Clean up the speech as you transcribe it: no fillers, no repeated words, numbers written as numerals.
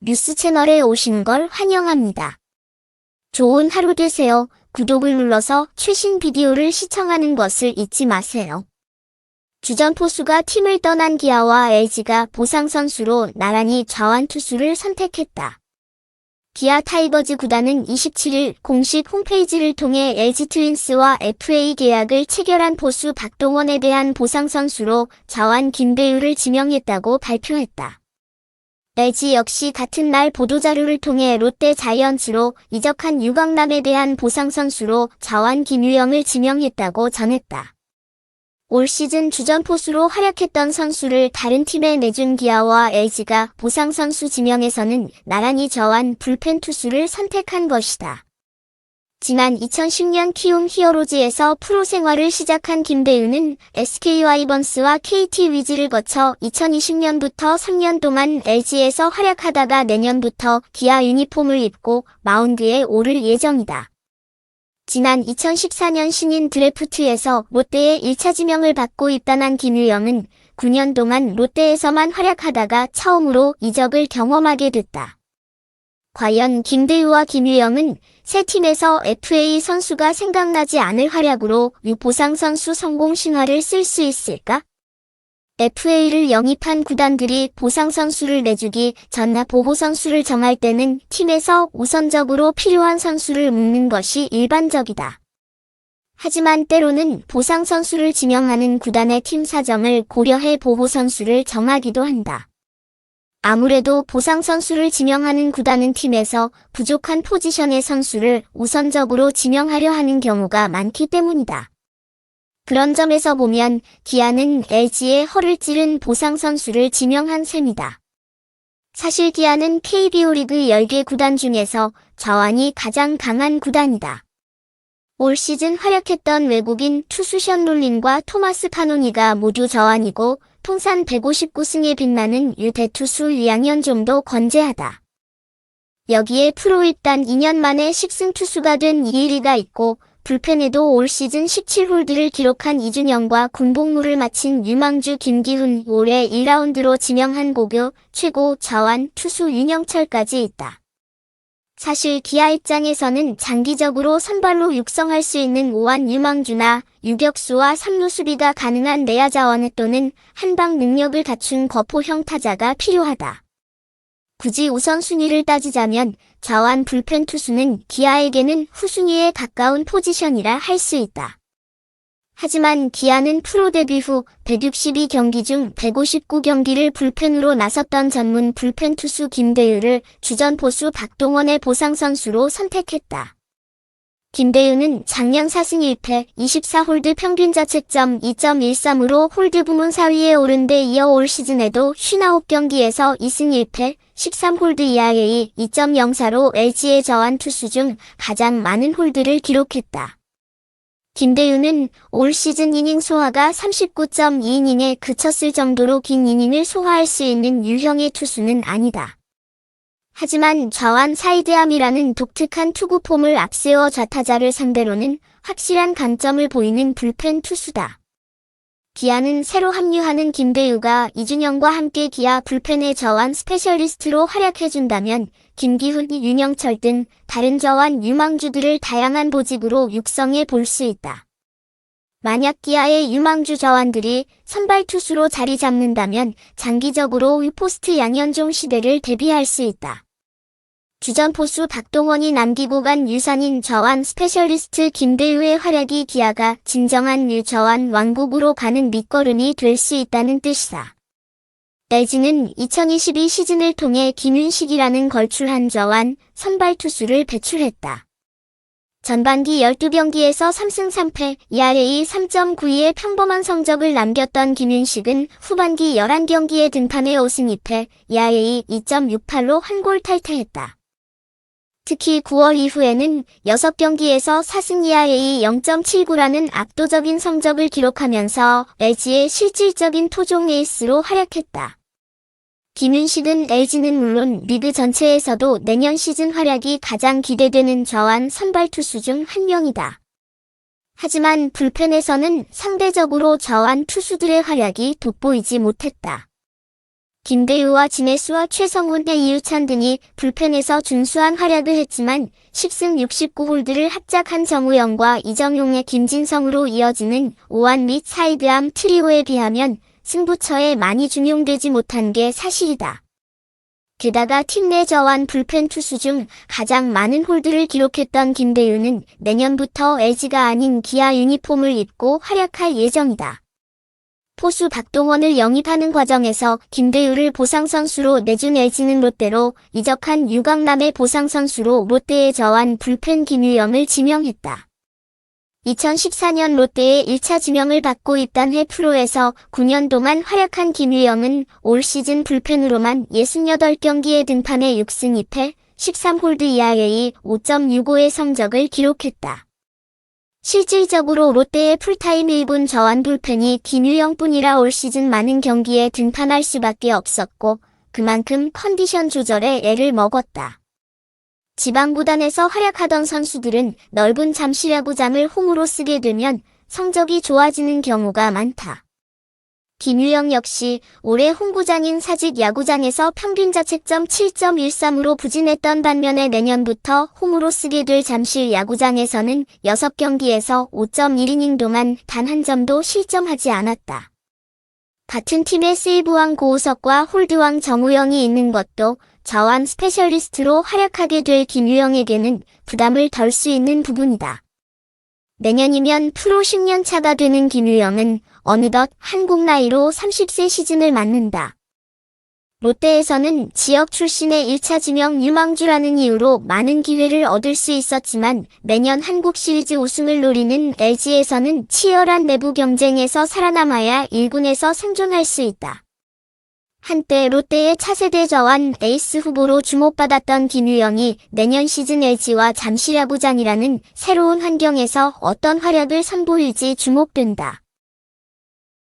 뉴스 채널에 오신 걸 환영합니다. 좋은 하루 되세요. 구독을 눌러서 최신 비디오를 시청하는 것을 잊지 마세요. 주전 포수가 팀을 떠난 기아와 LG가 보상 선수로 나란히 좌완 투수를 선택했다. 기아 타이거즈 구단은 27일 공식 홈페이지를 통해 LG 트윈스와 FA 계약을 체결한 포수 박동원에 대한 보상 선수로 좌완 김배우를 지명했다고 발표했다. LG 역시 같은 날 보도자료를 통해 롯데 자이언츠로 이적한 유광남에 대한 보상 선수로 좌완 김유영을 지명했다고 전했다. 올 시즌 주전 포수로 활약했던 선수를 다른 팀에 내준 기아와 LG가 보상 선수 지명에서는 나란히 좌완 불펜 투수를 선택한 것이다. 지난 2010년 키움 히어로즈에서 프로 생활을 시작한 김배우는 SK 와이번스와 KT 위즈를 거쳐 2020년부터 3년 동안 LG에서 활약하다가 내년부터 기아 유니폼을 입고 마운드에 오를 예정이다. 지난 2014년 신인 드래프트에서 롯데에 1차 지명을 받고 입단한 김유영은 9년 동안 롯데에서만 활약하다가 처음으로 이적을 경험하게 됐다. 과연 김대우와 김유영은 새 팀에서 FA 선수가 생각나지 않을 활약으로 보상 선수 성공 신화를 쓸 수 있을까? FA를 영입한 구단들이 보상 선수를 내주기 전나 보호 선수를 정할 때는 팀에서 우선적으로 필요한 선수를 묻는 것이 일반적이다. 하지만 때로는 보상 선수를 지명하는 구단의 팀 사정을 고려해 보호 선수를 정하기도 한다. 아무래도 보상 선수를 지명하는 구단은 팀에서 부족한 포지션의 선수를 우선적으로 지명하려 하는 경우가 많기 때문이다. 그런 점에서 보면 기아는 LG의 허를 찌른 보상 선수를 지명한 셈이다. 사실 기아는 KBO 리그 10개 구단 중에서 좌완이 가장 강한 구단이다. 올 시즌 활약했던 외국인 투수 션 롤린과 토마스 파노니가 모두 좌완이고 통산 159승에 빛나는 대투수 류양현종도 건재하다. 여기에 프로 입단 2년 만에 10승 투수가 된 이일이가 있고 불펜에도 올 시즌 17홀드를 기록한 이준영과 군복무를 마친 유망주 김기훈, 올해 1라운드로 지명한 고교 최고 좌완 투수 윤영철까지 있다. 사실 기아 입장에서는 장기적으로 선발로 육성할 수 있는 우완 유망주나 유격수와 3루 수비가 가능한 내야 자원 또는 한방 능력을 갖춘 거포형 타자가 필요하다. 굳이 우선순위를 따지자면 좌완 불펜 투수는 기아에게는 후순위에 가까운 포지션이라 할 수 있다. 하지만 기아는 프로 데뷔 후 162경기 중 159경기를 불펜으로 나섰던 전문 불펜 투수 김대유를 주전 포수 박동원의 보상 선수로 선택했다. 김대유는 작년 4승 1패 24홀드 평균 자책점 2.13으로 홀드 부문 4위에 오른 데 이어 올 시즌에도 59경기에서 2승 1패 13홀드 ERA 2.04로 LG의 좌완 투수 중 가장 많은 홀드를 기록했다. 김대유는 올 시즌 이닝 소화가 39.2이닝에 그쳤을 정도로 긴 이닝을 소화할 수 있는 유형의 투수는 아니다. 하지만 좌완 사이드암이라는 독특한 투구 폼을 앞세워 좌타자를 상대로는 확실한 강점을 보이는 불펜 투수다. 기아는 새로 합류하는 김대유가 이준영과 함께 기아 불펜의 좌완 스페셜리스트로 활약해준다면 김기훈, 윤영철 등 다른 좌완 유망주들을 다양한 보직으로 육성해 볼 수 있다. 만약 기아의 유망주 좌완들이 선발 투수로 자리 잡는다면 장기적으로 포스트 양현종 시대를 대비할 수 있다. 주전 포수 박동원이 남기고 간 유산인 좌완 스페셜리스트 김대유의 활약이 기아가 진정한 좌완 왕국으로 가는 밑거름이 될 수 있다는 뜻이다. LG는 2022 시즌을 통해 김윤식이라는 걸출한 좌완 선발 투수를 배출했다. 전반기 12경기에서 3승 3패, ERA 3.92의 평범한 성적을 남겼던 김윤식은 후반기 11경기에 등판해 5승 2패, ERA 2.68로 한 골 탈퇴했다. 특히 9월 이후에는 6경기에서 4승 ERA 0.79라는 압도적인 성적을 기록하면서 LG의 실질적인 토종 에이스로 활약했다. 김윤식은 LG는 물론 리그 전체에서도 내년 시즌 활약이 가장 기대되는 좌완 선발 투수 중 한 명이다. 하지만 불펜에서는 상대적으로 좌완 투수들의 활약이 돋보이지 못했다. 김대유와 진해수와 최성훈, 이유찬 등이 불펜에서 준수한 활약을 했지만 10승 69홀드를 합작한 정우영과 이정용의 김진성으로 이어지는 오한 및 사이드암 트리오에 비하면 승부처에 많이 중용되지 못한 게 사실이다. 게다가 팀 내 저완 불펜 투수 중 가장 많은 홀드를 기록했던 김대유는 내년부터 LG가 아닌 기아 유니폼을 입고 활약할 예정이다. 포수 박동원을 영입하는 과정에서 김대유를 보상선수로 내준 LG는 롯데로 이적한 유강남의 보상선수로 롯데에 저완 불펜 김유영을 지명했다. 2014년 롯데에 1차 지명을 받고 입단해 프로에서 9년 동안 활약한 김유영은 올 시즌 불펜으로만 68경기에 등판해 6승 2패, 13홀드 ERA 5.65의 성적을 기록했다. 실질적으로 롯데의 풀타임 1군 저완 불펜이 김유영뿐이라 올 시즌 많은 경기에 등판할 수밖에 없었고 그만큼 컨디션 조절에 애를 먹었다. 지방구단에서 활약하던 선수들은 넓은 잠실야구장을 홈으로 쓰게 되면 성적이 좋아지는 경우가 많다. 김유영 역시 올해 홈구장인 사직 야구장에서 평균 자책점 7.13으로 부진했던 반면에 내년부터 홈으로 쓰게 될 잠실 야구장에서는 6경기에서 5.1이닝 동안 단 한 점도 실점하지 않았다. 같은 팀에 세이브왕 고우석과 홀드왕 정우영이 있는 것도 저완 스페셜리스트로 활약하게 될 김유영에게는 부담을 덜 수 있는 부분이다. 내년이면 프로 10년 차가 되는 김유영은 어느덧 한국 나이로 30세 시즌을 맞는다. 롯데에서는 지역 출신의 1차 지명 유망주라는 이유로 많은 기회를 얻을 수 있었지만 매년 한국 시리즈 우승을 노리는 LG에서는 치열한 내부 경쟁에서 살아남아야 1군에서 생존할 수 있다. 한때 롯데의 차세대 저완 에이스 후보로 주목받았던 김유영이 내년 시즌 LG와 잠실야구장이라는 새로운 환경에서 어떤 활약을 선보일지 주목된다.